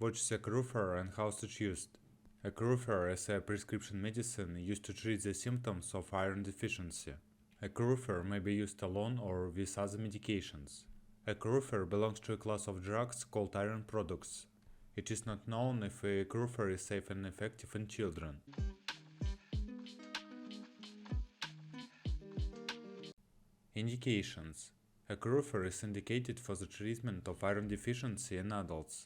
What is Accrufer and how is it used? Accrufer is a prescription medicine used to treat the symptoms of iron deficiency. Accrufer may be used alone or with other medications. Accrufer belongs to a class of drugs called iron products. It is not known if Accrufer is safe and effective in children. Indications. Accrufer is indicated for the treatment of iron deficiency in adults.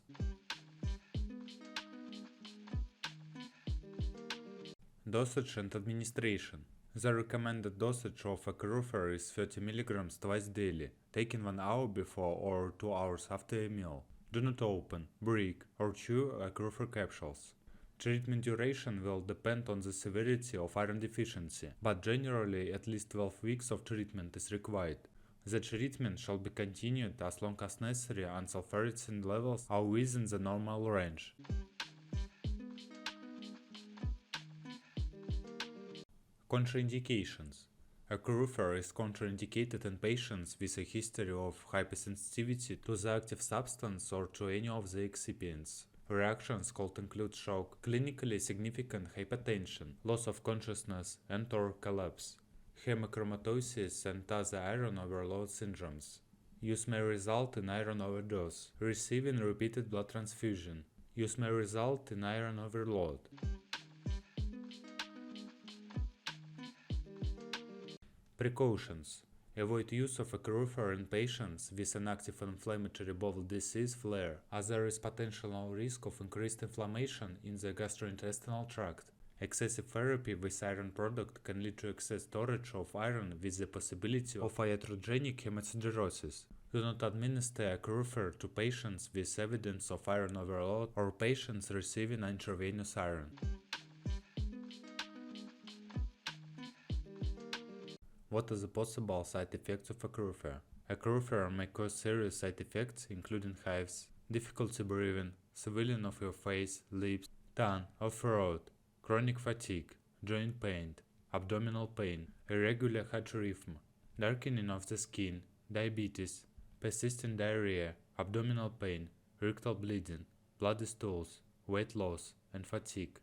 Dosage and administration. The recommended dosage of Accrufer is 30 mg twice daily, taken 1 hour before or 2 hours after a meal. Do not open, break, or chew Accrufer capsules. Treatment duration will depend on the severity of iron deficiency, but generally at least 12 weeks of treatment is required. The treatment shall be continued as long as necessary until ferritin levels are within the normal range. Contraindications. Accrufer is contraindicated in patients with a history of hypersensitivity to the active substance or to any of the excipients. Reactions could include shock, clinically significant hypertension, loss of consciousness and/or collapse, hemochromatosis and other iron overload syndromes. Use may result in iron overdose, receiving repeated blood transfusion. Use may result in iron overload. Precautions. Avoid use of Accrufer in patients with an active inflammatory bowel disease flare, as there is potential risk of increased inflammation in the gastrointestinal tract. Excessive therapy with iron product can lead to excess storage of iron with the possibility of iatrogenic hemosiderosis. Do not administer Accrufer to patients with evidence of iron overload or patients receiving intravenous iron. What are the possible side effects of Accrufer? Accrufer may cause serious side effects including hives, difficulty breathing, swelling of your face, lips, tongue or throat, chronic fatigue, joint pain, abdominal pain, irregular heart rhythm, darkening of the skin, diabetes, persistent diarrhea, abdominal pain, rectal bleeding, bloody stools, weight loss, and fatigue.